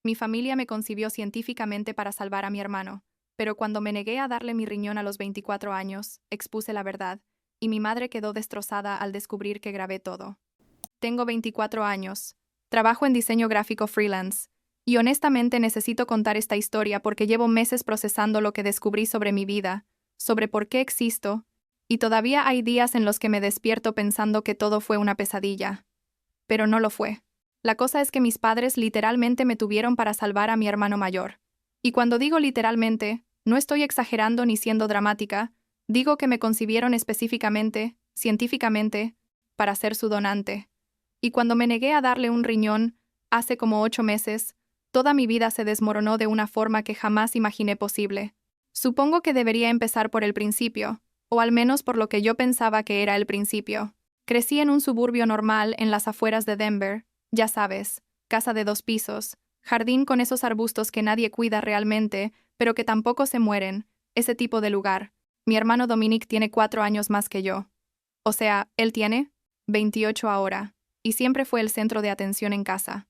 Mi familia me concibió científicamente para salvar a mi hermano, pero cuando me negué a darle mi riñón a los 24 años, expuse la verdad, y mi madre quedó destrozada al descubrir que grabé todo. Tengo 24 años, trabajo en diseño gráfico freelance, y honestamente necesito contar esta historia porque llevo meses procesando lo que descubrí sobre mi vida, sobre por qué existo, y todavía hay días en los que me despierto pensando que todo fue una pesadilla. Pero no lo fue. La cosa es que mis padres literalmente me tuvieron para salvar a mi hermano mayor. Y cuando digo literalmente, no estoy exagerando ni siendo dramática, digo que me concibieron específicamente, científicamente, para ser su donante. Y cuando me negué a darle un riñón, hace como 8 meses, toda mi vida se desmoronó de una forma que jamás imaginé posible. Supongo que debería empezar por el principio, o al menos por lo que yo pensaba que era el principio. Crecí en un suburbio normal en las afueras de Denver, ya sabes, casa de 2 pisos, jardín con esos arbustos que nadie cuida realmente, pero que tampoco se mueren, ese tipo de lugar. Mi hermano Dominic tiene 4 años más que yo. O sea, él tiene 28 ahora, y siempre fue el centro de atención en casa.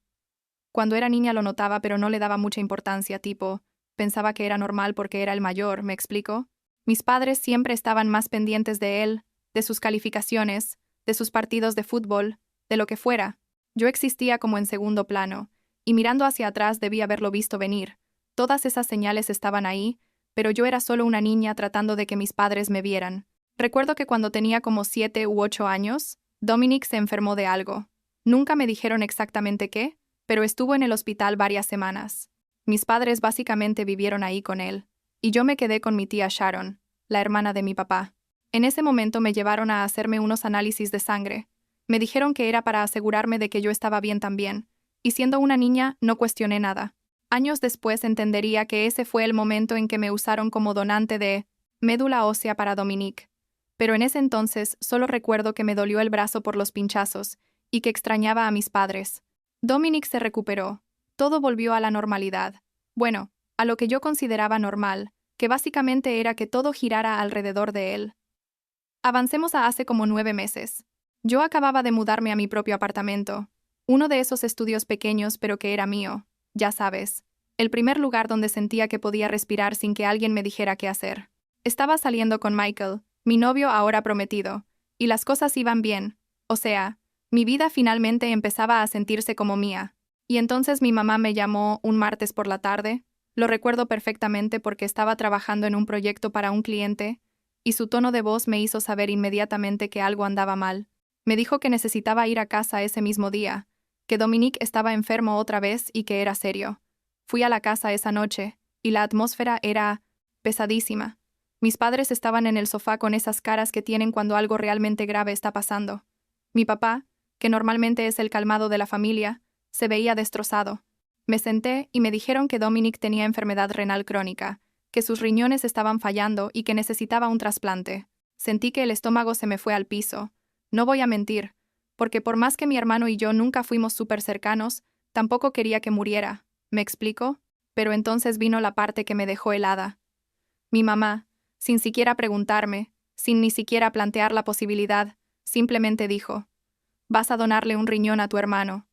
Cuando era niña lo notaba, pero no le daba mucha importancia, tipo, pensaba que era normal porque era el mayor, ¿me explico? Mis padres siempre estaban más pendientes de él, de sus calificaciones, de sus partidos de fútbol, de lo que fuera. Yo existía como en segundo plano, y mirando hacia atrás debí haberlo visto venir. Todas esas señales estaban ahí, pero yo era solo una niña tratando de que mis padres me vieran. Recuerdo que cuando tenía como 7 u 8 años, Dominic se enfermó de algo. Nunca me dijeron exactamente qué, pero estuvo en el hospital varias semanas. Mis padres básicamente vivieron ahí con él, y yo me quedé con mi tía Sharon, la hermana de mi papá. En ese momento me llevaron a hacerme unos análisis de sangre. Me dijeron que era para asegurarme de que yo estaba bien también, y siendo una niña no cuestioné nada. Años después entendería que ese fue el momento en que me usaron como donante de médula ósea para Dominic. Pero en ese entonces solo recuerdo que me dolió el brazo por los pinchazos, y que extrañaba a mis padres. Dominic se recuperó. Todo volvió a la normalidad. Bueno, a lo que yo consideraba normal, que básicamente era que todo girara alrededor de él. Avancemos a hace como 9 meses. Yo acababa de mudarme a mi propio apartamento, uno de esos estudios pequeños pero que era mío, ya sabes, el primer lugar donde sentía que podía respirar sin que alguien me dijera qué hacer. Estaba saliendo con Michael, mi novio ahora prometido, y las cosas iban bien, o sea, mi vida finalmente empezaba a sentirse como mía. Y entonces mi mamá me llamó un martes por la tarde, lo recuerdo perfectamente porque estaba trabajando en un proyecto para un cliente, y su tono de voz me hizo saber inmediatamente que algo andaba mal. Me dijo que necesitaba ir a casa ese mismo día, que Dominic estaba enfermo otra vez y que era serio. Fui a la casa esa noche, y la atmósfera era pesadísima. Mis padres estaban en el sofá con esas caras que tienen cuando algo realmente grave está pasando. Mi papá, que normalmente es el calmado de la familia, se veía destrozado. Me senté y me dijeron que Dominic tenía enfermedad renal crónica, que sus riñones estaban fallando y que necesitaba un trasplante. Sentí que el estómago se me fue al piso. No voy a mentir, porque por más que mi hermano y yo nunca fuimos súper cercanos, tampoco quería que muriera. ¿Me explico? Pero entonces vino la parte que me dejó helada. Mi mamá, sin siquiera preguntarme, sin ni siquiera plantear la posibilidad, simplemente dijo: «Vas a donarle un riñón a tu hermano».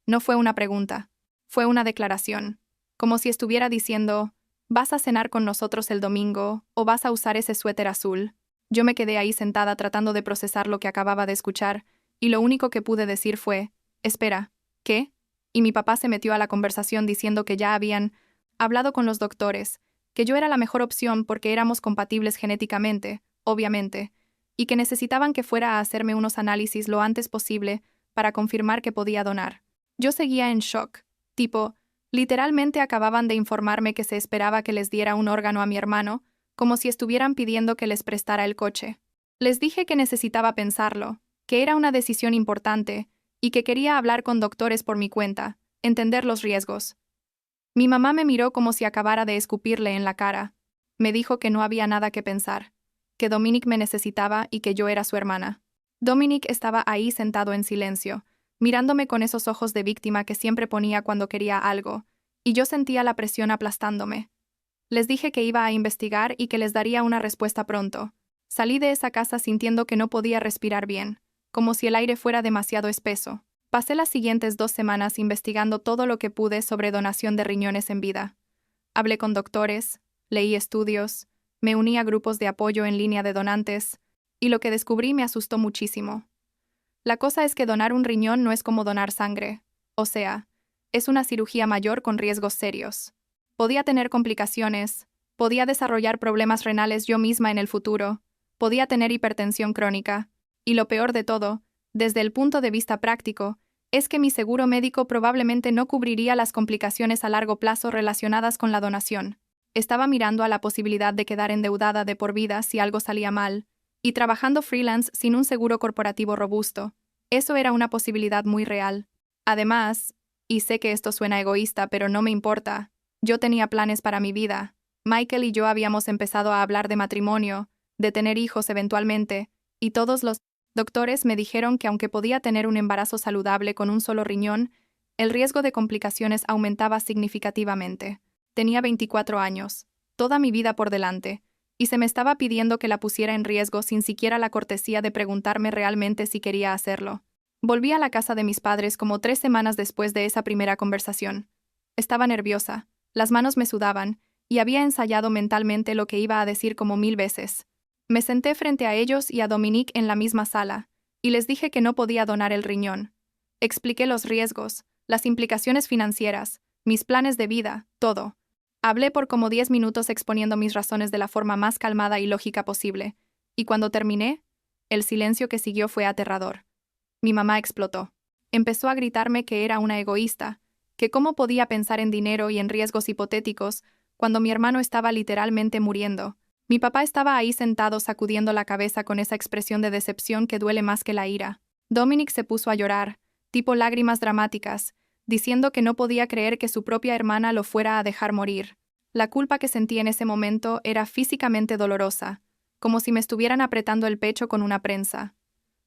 No fue una pregunta, fue una declaración, como si estuviera diciendo: «¿Vas a cenar con nosotros el domingo o vas a usar ese suéter azul?». Yo me quedé ahí sentada tratando de procesar lo que acababa de escuchar, y lo único que pude decir fue: «Espera, ¿qué?». Y mi papá se metió a la conversación diciendo que ya habían hablado con los doctores, que yo era la mejor opción porque éramos compatibles genéticamente, obviamente, y que necesitaban que fuera a hacerme unos análisis lo antes posible para confirmar que podía donar. Yo seguía en shock, tipo, literalmente acababan de informarme que se esperaba que les diera un órgano a mi hermano, como si estuvieran pidiendo que les prestara el coche. Les dije que necesitaba pensarlo, que era una decisión importante, y que quería hablar con doctores por mi cuenta, entender los riesgos. Mi mamá me miró como si acabara de escupirle en la cara. Me dijo que no había nada que pensar, que Dominic me necesitaba y que yo era su hermana. Dominic estaba ahí sentado en silencio, mirándome con esos ojos de víctima que siempre ponía cuando quería algo, y yo sentía la presión aplastándome. Les dije que iba a investigar y que les daría una respuesta pronto. Salí de esa casa sintiendo que no podía respirar bien, como si el aire fuera demasiado espeso. Pasé las siguientes 2 semanas investigando todo lo que pude sobre donación de riñones en vida. Hablé con doctores, leí estudios, me uní a grupos de apoyo en línea de donantes, y lo que descubrí me asustó muchísimo. La cosa es que donar un riñón no es como donar sangre, o sea, es una cirugía mayor con riesgos serios. Podía tener complicaciones, podía desarrollar problemas renales yo misma en el futuro, podía tener hipertensión crónica, y lo peor de todo, desde el punto de vista práctico, es que mi seguro médico probablemente no cubriría las complicaciones a largo plazo relacionadas con la donación. Estaba mirando a la posibilidad de quedar endeudada de por vida si algo salía mal, y trabajando freelance sin un seguro corporativo robusto. Eso era una posibilidad muy real. Además, y sé que esto suena egoísta, pero no me importa, yo tenía planes para mi vida. Michael y yo habíamos empezado a hablar de matrimonio, de tener hijos eventualmente, y todos los doctores me dijeron que aunque podía tener un embarazo saludable con un solo riñón, el riesgo de complicaciones aumentaba significativamente. Tenía 24 años, toda mi vida por delante, y se me estaba pidiendo que la pusiera en riesgo sin siquiera la cortesía de preguntarme realmente si quería hacerlo. Volví a la casa de mis padres como 3 semanas después de esa primera conversación. Estaba nerviosa, las manos me sudaban, y había ensayado mentalmente lo que iba a decir como 1000 veces. Me senté frente a ellos y a Dominique en la misma sala, y les dije que no podía donar el riñón. Expliqué los riesgos, las implicaciones financieras, mis planes de vida, todo. Hablé por como 10 minutos exponiendo mis razones de la forma más calmada y lógica posible, y cuando terminé, el silencio que siguió fue aterrador. Mi mamá explotó. Empezó a gritarme que era una egoísta, que cómo podía pensar en dinero y en riesgos hipotéticos cuando mi hermano estaba literalmente muriendo. Mi papá estaba ahí sentado sacudiendo la cabeza con esa expresión de decepción que duele más que la ira. Dominic se puso a llorar, tipo lágrimas dramáticas, diciendo que no podía creer que su propia hermana lo fuera a dejar morir. La culpa que sentí en ese momento era físicamente dolorosa, como si me estuvieran apretando el pecho con una prensa.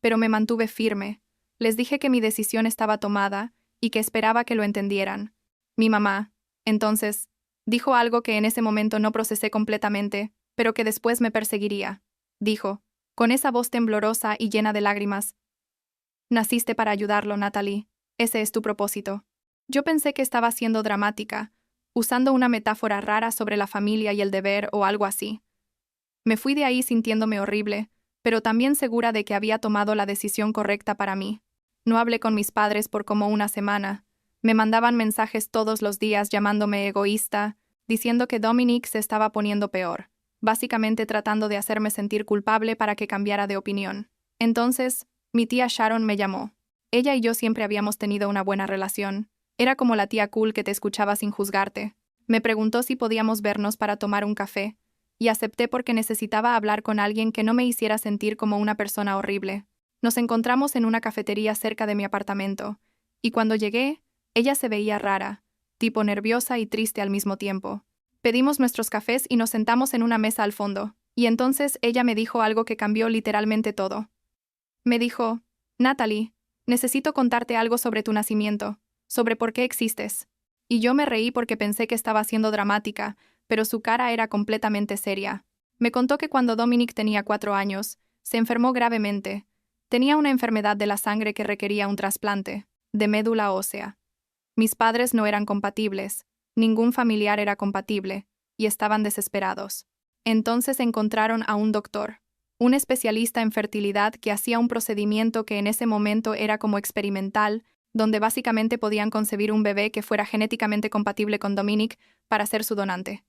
Pero me mantuve firme. Les dije que mi decisión estaba tomada y que esperaba que lo entendieran. Mi mamá, entonces, dijo algo que en ese momento no procesé completamente, pero que después me perseguiría. Dijo, con esa voz temblorosa y llena de lágrimas: «Naciste para ayudarlo, Natalie. Ese es tu propósito». Yo pensé que estaba siendo dramática, usando una metáfora rara sobre la familia y el deber o algo así. Me fui de ahí sintiéndome horrible, pero también segura de que había tomado la decisión correcta para mí. No hablé con mis padres por como una semana. Me mandaban mensajes todos los días llamándome egoísta, diciendo que Dominic se estaba poniendo peor, básicamente tratando de hacerme sentir culpable para que cambiara de opinión. Entonces, mi tía Sharon me llamó. Ella y yo siempre habíamos tenido una buena relación. Era como la tía cool que te escuchaba sin juzgarte. Me preguntó si podíamos vernos para tomar un café, y acepté porque necesitaba hablar con alguien que no me hiciera sentir como una persona horrible. Nos encontramos en una cafetería cerca de mi apartamento, y cuando llegué, ella se veía rara, tipo nerviosa y triste al mismo tiempo. Pedimos nuestros cafés y nos sentamos en una mesa al fondo, y entonces ella me dijo algo que cambió literalmente todo. Me dijo: «Natalie, necesito contarte algo sobre tu nacimiento, sobre por qué existes». Y yo me reí porque pensé que estaba siendo dramática, pero su cara era completamente seria. Me contó que cuando Dominic tenía 4 años, se enfermó gravemente. Tenía una enfermedad de la sangre que requería un trasplante, de médula ósea. Mis padres no eran compatibles, ningún familiar era compatible, y estaban desesperados. Entonces encontraron a un doctor, un especialista en fertilidad que hacía un procedimiento que en ese momento era como experimental, donde básicamente podían concebir un bebé que fuera genéticamente compatible con Dominic para ser su donante.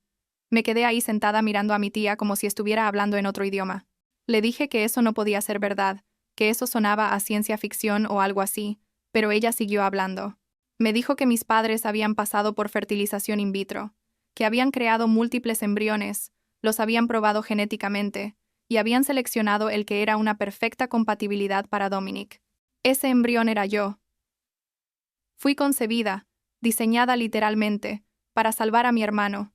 Me quedé ahí sentada mirando a mi tía como si estuviera hablando en otro idioma. Le dije que eso no podía ser verdad, que eso sonaba a ciencia ficción o algo así, pero ella siguió hablando. Me dijo que mis padres habían pasado por fertilización in vitro, que habían creado múltiples embriones, los habían probado genéticamente, y habían seleccionado el que era una perfecta compatibilidad para Dominic. Ese embrión era yo. Fui concebida, diseñada literalmente, para salvar a mi hermano.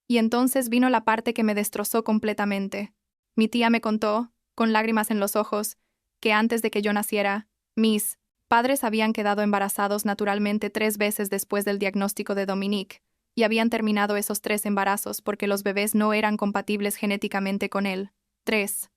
Y entonces vino la parte que me destrozó completamente. Mi tía me contó, con lágrimas en los ojos, que antes de que yo naciera, mis padres habían quedado embarazados naturalmente 3 veces después del diagnóstico de Dominic, y habían terminado esos 3 embarazos porque los bebés no eran compatibles genéticamente con él. 3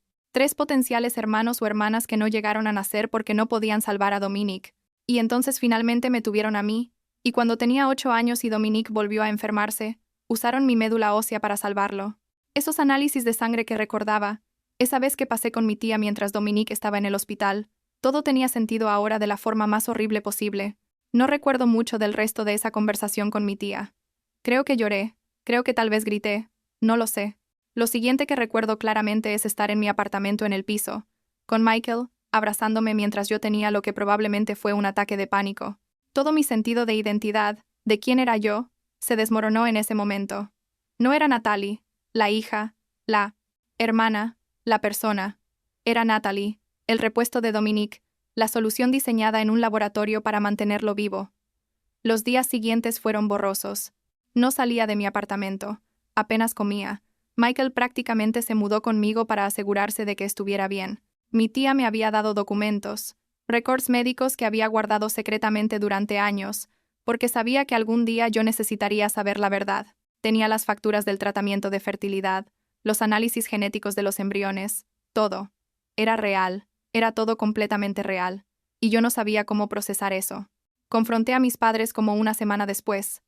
potenciales hermanos o hermanas que no llegaron a nacer porque no podían salvar a Dominic. Y entonces finalmente me tuvieron a mí, y cuando tenía 8 años y Dominique volvió a enfermarse, usaron mi médula ósea para salvarlo. Esos análisis de sangre que recordaba, esa vez que pasé con mi tía mientras Dominique estaba en el hospital, todo tenía sentido ahora de la forma más horrible posible. No recuerdo mucho del resto de esa conversación con mi tía. Creo que lloré, creo que tal vez grité, no lo sé. Lo siguiente que recuerdo claramente es estar en mi apartamento en el piso, con Michael, abrazándome mientras yo tenía lo que probablemente fue un ataque de pánico. Todo mi sentido de identidad, de quién era yo, se desmoronó en ese momento. No era Natalie, la hija, la hermana, la persona. Era Natalie, el repuesto de Dominique, la solución diseñada en un laboratorio para mantenerlo vivo. Los días siguientes fueron borrosos. No salía de mi apartamento. Apenas comía. Michael prácticamente se mudó conmigo para asegurarse de que estuviera bien. Mi tía me había dado documentos, récords médicos que había guardado secretamente durante años, porque sabía que algún día yo necesitaría saber la verdad. Tenía las facturas del tratamiento de fertilidad, los análisis genéticos de los embriones, todo. Era real, era todo completamente real, y yo no sabía cómo procesar eso. Confronté a mis padres como una semana después.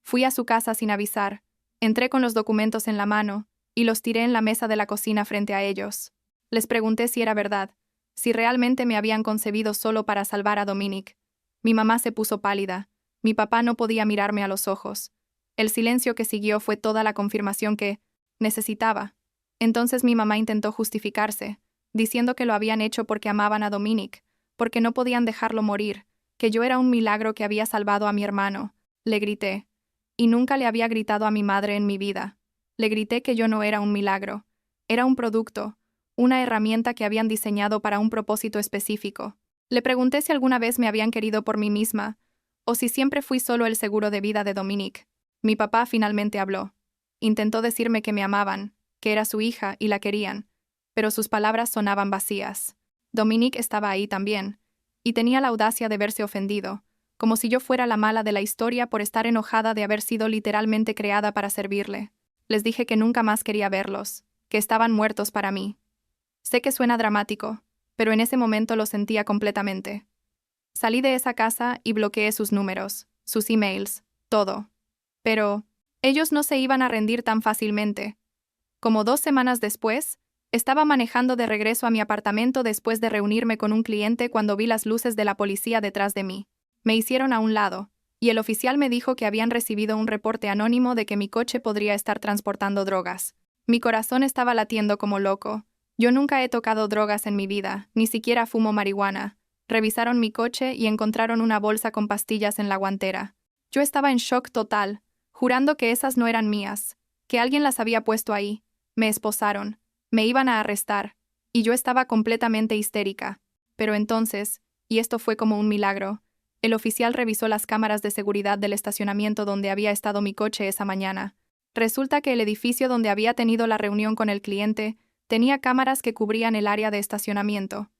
Fui a su casa sin avisar, entré con los documentos en la mano, y los tiré en la mesa de la cocina frente a ellos. Les pregunté si era verdad, si realmente me habían concebido solo para salvar a Dominique. Mi mamá se puso pálida, mi papá no podía mirarme a los ojos. El silencio que siguió fue toda la confirmación que necesitaba. Entonces mi mamá intentó justificarse, diciendo que lo habían hecho porque amaban a Dominique, porque no podían dejarlo morir, que yo era un milagro que había salvado a mi hermano. Le grité. Y nunca le había gritado a mi madre en mi vida. Le grité que yo no era un milagro. Era un producto, una herramienta que habían diseñado para un propósito específico. Le pregunté si alguna vez me habían querido por mí misma, o si siempre fui solo el seguro de vida de Dominique. Mi papá finalmente habló. Intentó decirme que me amaban, que era su hija y la querían, pero sus palabras sonaban vacías. Dominique estaba ahí también, y tenía la audacia de verse ofendido, como si yo fuera la mala de la historia por estar enojada de haber sido literalmente creada para servirle. Les dije que nunca más quería verlos, que estaban muertos para mí. Sé que suena dramático, pero en ese momento lo sentía completamente. Salí de esa casa y bloqueé sus números, sus emails, todo. Pero ellos no se iban a rendir tan fácilmente. Como 2 semanas después, estaba manejando de regreso a mi apartamento después de reunirme con un cliente cuando vi las luces de la policía detrás de mí. Me hicieron a un lado, y el oficial me dijo que habían recibido un reporte anónimo de que mi coche podría estar transportando drogas. Mi corazón estaba latiendo como loco. Yo nunca he tocado drogas en mi vida, ni siquiera fumo marihuana. Revisaron mi coche y encontraron una bolsa con pastillas en la guantera. Yo estaba en shock total, jurando que esas no eran mías, que alguien las había puesto ahí. Me esposaron, me iban a arrestar, y yo estaba completamente histérica. Pero entonces, y esto fue como un milagro, el oficial revisó las cámaras de seguridad del estacionamiento donde había estado mi coche esa mañana. Resulta que el edificio donde había tenido la reunión con el cliente tenía cámaras que cubrían el área de estacionamiento.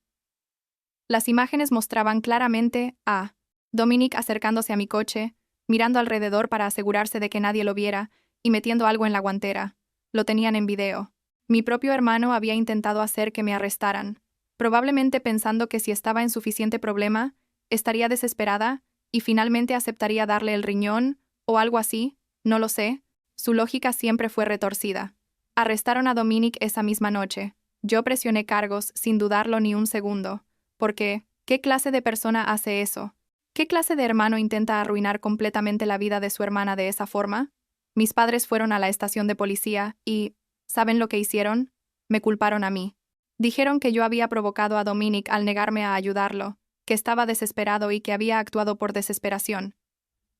Las imágenes mostraban claramente a Dominique acercándose a mi coche, mirando alrededor para asegurarse de que nadie lo viera, y metiendo algo en la guantera. Lo tenían en video. Mi propio hermano había intentado hacer que me arrestaran, probablemente pensando que si estaba en suficiente problema, estaría desesperada y finalmente aceptaría darle el riñón, o algo así, no lo sé. Su lógica siempre fue retorcida. Arrestaron a Dominique esa misma noche. Yo presioné cargos sin dudarlo ni un segundo. Porque, ¿qué clase de persona hace eso? ¿Qué clase de hermano intenta arruinar completamente la vida de su hermana de esa forma? Mis padres fueron a la estación de policía y, ¿saben lo que hicieron? Me culparon a mí. Dijeron que yo había provocado a Dominique al negarme a ayudarlo, que estaba desesperado y que había actuado por desesperación.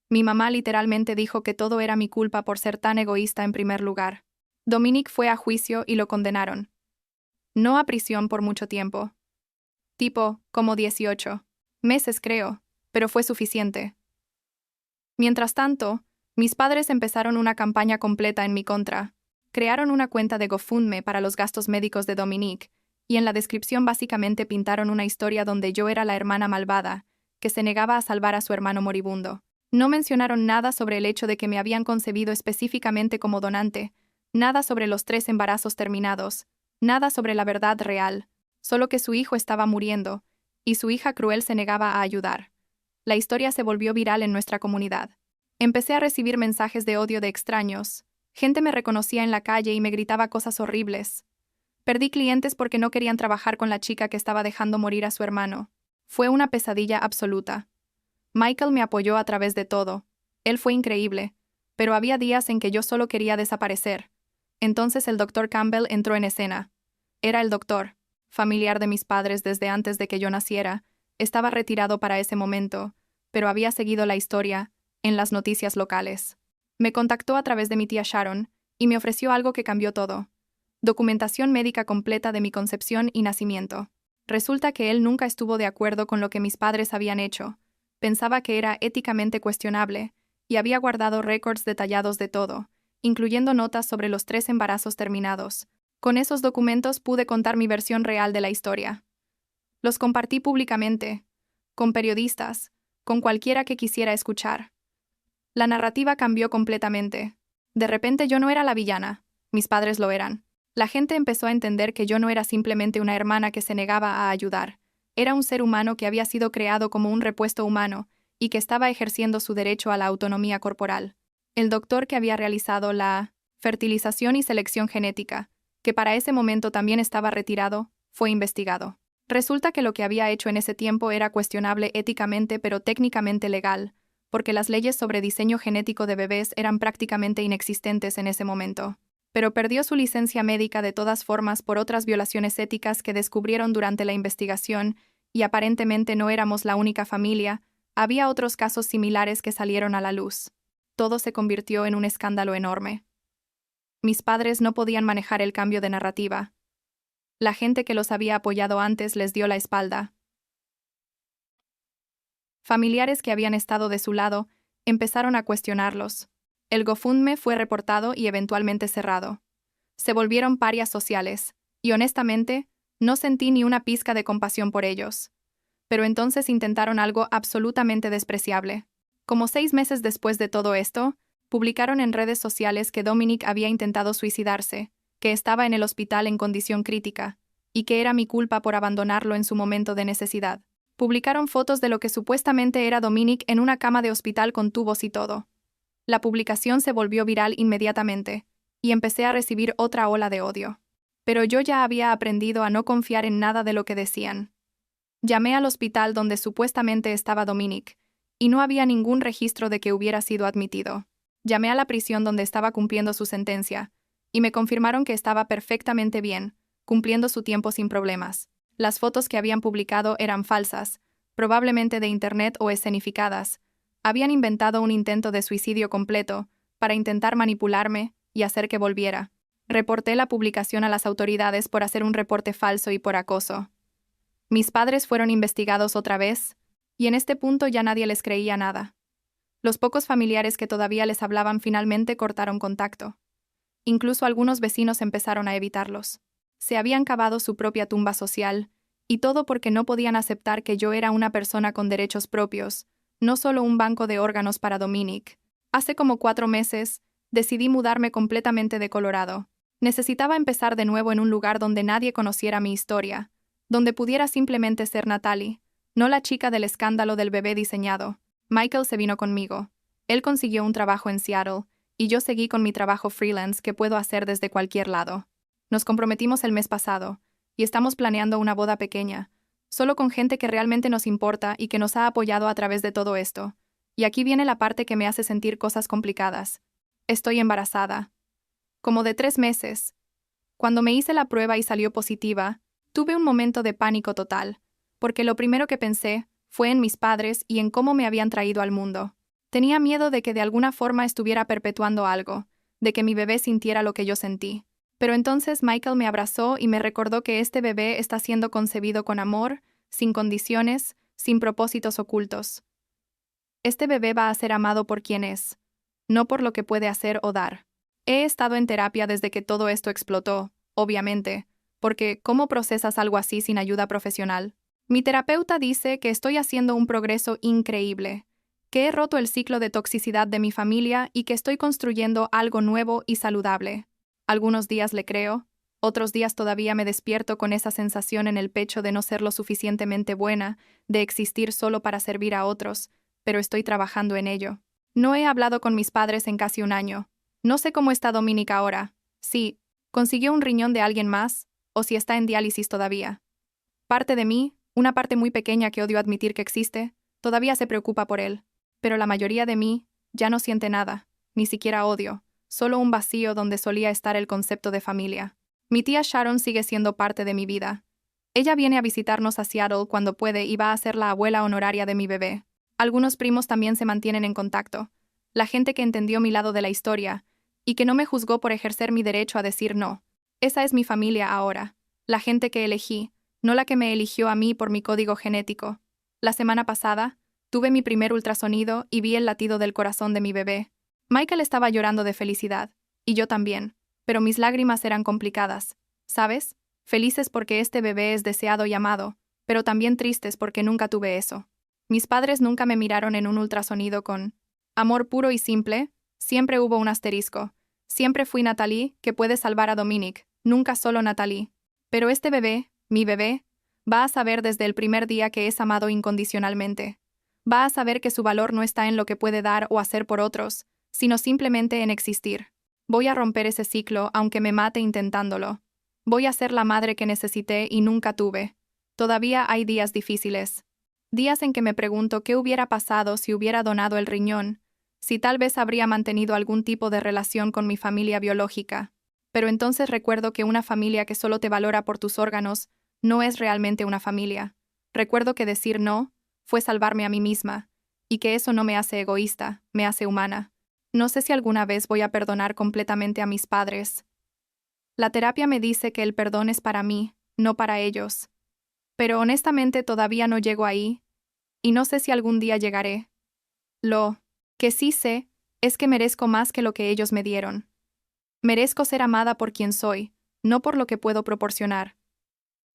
Mi mamá literalmente dijo que todo era mi culpa por ser tan egoísta en primer lugar. Dominique fue a juicio y lo condenaron. No a prisión por mucho tiempo. Tipo, como 18 meses creo, pero fue suficiente. Mientras tanto, mis padres empezaron una campaña completa en mi contra. Crearon una cuenta de GoFundMe para los gastos médicos de Dominique, y en la descripción básicamente pintaron una historia donde yo era la hermana malvada, que se negaba a salvar a su hermano moribundo. No mencionaron nada sobre el hecho de que me habían concebido específicamente como donante, nada sobre los 3 embarazos terminados, nada sobre la verdad real, solo que su hijo estaba muriendo, y su hija cruel se negaba a ayudar. La historia se volvió viral en nuestra comunidad. Empecé a recibir mensajes de odio de extraños. Gente me reconocía en la calle y me gritaba cosas horribles. Perdí clientes porque no querían trabajar con la chica que estaba dejando morir a su hermano. Fue una pesadilla absoluta. Michael me apoyó a través de todo. Él fue increíble, pero había días en que yo solo quería desaparecer. Entonces el Dr. Campbell entró en escena. Era el doctor, familiar de mis padres desde antes de que yo naciera. Estaba retirado para ese momento, pero había seguido la historia en las noticias locales. Me contactó a través de mi tía Sharon y me ofreció algo que cambió todo. Documentación médica completa de mi concepción y nacimiento. Resulta que él nunca estuvo de acuerdo con lo que mis padres habían hecho. Pensaba que era éticamente cuestionable y había guardado récords detallados de todo, incluyendo notas sobre los 3 embarazos terminados. Con esos documentos pude contar mi versión real de la historia. Los compartí públicamente, con periodistas, con cualquiera que quisiera escuchar. La narrativa cambió completamente. De repente yo no era la villana, mis padres lo eran. La gente empezó a entender que yo no era simplemente una hermana que se negaba a ayudar. Era un ser humano que había sido creado como un repuesto humano y que estaba ejerciendo su derecho a la autonomía corporal. El doctor que había realizado la fertilización y selección genética, que para ese momento también estaba retirado, fue investigado. Resulta que lo que había hecho en ese tiempo era cuestionable éticamente pero técnicamente legal, porque las leyes sobre diseño genético de bebés eran prácticamente inexistentes en ese momento. Pero perdió su licencia médica de todas formas por otras violaciones éticas que descubrieron durante la investigación, y aparentemente no éramos la única familia, había otros casos similares que salieron a la luz. Todo se convirtió en un escándalo enorme. Mis padres no podían manejar el cambio de narrativa. La gente que los había apoyado antes les dio la espalda. Familiares que habían estado de su lado empezaron a cuestionarlos. El GoFundMe fue reportado y eventualmente cerrado. Se volvieron parias sociales, y honestamente, no sentí ni una pizca de compasión por ellos. Pero entonces intentaron algo absolutamente despreciable. Como 6 meses después de todo esto, publicaron en redes sociales que Dominic había intentado suicidarse, que estaba en el hospital en condición crítica, y que era mi culpa por abandonarlo en su momento de necesidad. Publicaron fotos de lo que supuestamente era Dominic en una cama de hospital con tubos y todo. La publicación se volvió viral inmediatamente, y empecé a recibir otra ola de odio. Pero yo ya había aprendido a no confiar en nada de lo que decían. Llamé al hospital donde supuestamente estaba Dominic, y no había ningún registro de que hubiera sido admitido. Llamé a la prisión donde estaba cumpliendo su sentencia, y me confirmaron que estaba perfectamente bien, cumpliendo su tiempo sin problemas. Las fotos que habían publicado eran falsas, probablemente de internet o escenificadas. Habían inventado un intento de suicidio completo, para intentar manipularme y hacer que volviera. Reporté la publicación a las autoridades por hacer un reporte falso y por acoso. Mis padres fueron investigados otra vez, y en este punto ya nadie les creía nada. Los pocos familiares que todavía les hablaban finalmente cortaron contacto. Incluso algunos vecinos empezaron a evitarlos. Se habían cavado su propia tumba social, y todo porque no podían aceptar que yo era una persona con derechos propios, no solo un banco de órganos para Dominic. Hace como 4 meses, decidí mudarme completamente de Colorado. Necesitaba empezar de nuevo en un lugar donde nadie conociera mi historia, donde pudiera simplemente ser Natalie, no la chica del escándalo del bebé diseñado. Michael se vino conmigo. Él consiguió un trabajo en Seattle, y yo seguí con mi trabajo freelance que puedo hacer desde cualquier lado. Nos comprometimos el mes pasado, y estamos planeando una boda pequeña, solo con gente que realmente nos importa y que nos ha apoyado a través de todo esto. Y aquí viene la parte que me hace sentir cosas complicadas. Estoy embarazada. Como de 3 meses. Cuando me hice la prueba y salió positiva, tuve un momento de pánico total, porque lo primero que pensé fue en mis padres y en cómo me habían traído al mundo. Tenía miedo de que de alguna forma estuviera perpetuando algo, de que mi bebé sintiera lo que yo sentí. Pero entonces Michael me abrazó y me recordó que este bebé está siendo concebido con amor, sin condiciones, sin propósitos ocultos. Este bebé va a ser amado por quien es, no por lo que puede hacer o dar. He estado en terapia desde que todo esto explotó, obviamente, porque ¿cómo procesas algo así sin ayuda profesional? Mi terapeuta dice que estoy haciendo un progreso increíble, que he roto el ciclo de toxicidad de mi familia y que estoy construyendo algo nuevo y saludable. Algunos días le creo, Otros días todavía me despierto con esa sensación en el pecho de no ser lo suficientemente buena, de existir solo para servir a otros, pero estoy trabajando en ello. No he hablado con mis padres en casi un año. No sé cómo está Dominic ahora. Si consiguió un riñón de alguien más, o si está en diálisis todavía. Parte de mí, una parte muy pequeña que odio admitir que existe, todavía se preocupa por él. Pero la mayoría de mí ya no siente nada, ni siquiera odio, solo un vacío donde solía estar el concepto de familia. Mi tía Sharon sigue siendo parte de mi vida. Ella viene a visitarnos a Seattle cuando puede y va a ser la abuela honoraria de mi bebé. Algunos primos también se mantienen en contacto. La gente que entendió mi lado de la historia, y que no me juzgó por ejercer mi derecho a decir no. Esa es mi familia ahora. La gente que elegí, no la que me eligió a mí por mi código genético. La semana pasada, tuve mi primer ultrasonido y vi el latido del corazón de mi bebé. Michael estaba llorando de felicidad, y yo también, pero mis lágrimas eran complicadas, ¿sabes? Felices porque este bebé es deseado y amado, pero también tristes porque nunca tuve eso. Mis padres nunca me miraron en un ultrasonido con amor puro y simple, siempre hubo un asterisco. Siempre fui Natalie, que puede salvar a Dominic, nunca solo Natalie. Pero este bebé, mi bebé, va a saber desde el primer día que es amado incondicionalmente. Va a saber que su valor no está en lo que puede dar o hacer por otros, sino simplemente en existir. Voy a romper ese ciclo aunque me mate intentándolo. Voy a ser la madre que necesité y nunca tuve. Todavía hay días difíciles. Días en que me pregunto qué hubiera pasado si hubiera donado el riñón, si tal vez habría mantenido algún tipo de relación con mi familia biológica. Pero entonces recuerdo que una familia que solo te valora por tus órganos no es realmente una familia. Recuerdo que decir no fue salvarme a mí misma, y que eso no me hace egoísta, me hace humana. No sé si alguna vez voy a perdonar completamente a mis padres. La terapia me dice que el perdón es para mí, no para ellos. Pero honestamente todavía no llego ahí, y no sé si algún día llegaré. Lo que sí sé es que merezco más que lo que ellos me dieron. Merezco ser amada por quien soy, no por lo que puedo proporcionar.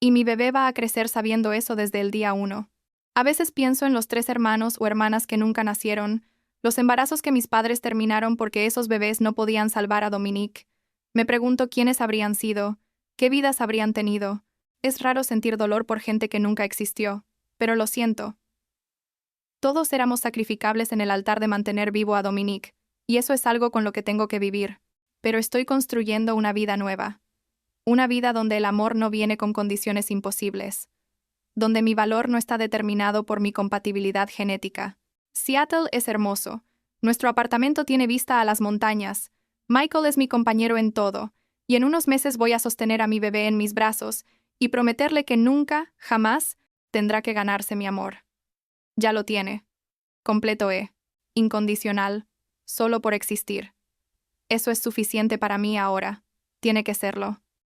Y mi bebé va a crecer sabiendo eso desde el día 1. A veces pienso en los 3 hermanos o hermanas que nunca nacieron, los embarazos que mis padres terminaron porque esos bebés no podían salvar a Dominic. Me pregunto quiénes habrían sido, qué vidas habrían tenido. Es raro sentir dolor por gente que nunca existió, pero lo siento. Todos éramos sacrificables en el altar de mantener vivo a Dominic, y eso es algo con lo que tengo que vivir. Pero estoy construyendo una vida nueva. Una vida donde el amor no viene con condiciones imposibles. Donde mi valor no está determinado por mi compatibilidad genética. Seattle es hermoso. Nuestro apartamento tiene vista a las montañas. Michael es mi compañero en todo, y en unos meses voy a sostener a mi bebé en mis brazos y prometerle que nunca, jamás, tendrá que ganarse mi amor. Ya lo tiene. Completo incondicional, solo por existir. Eso es suficiente para mí ahora. Tiene que serlo.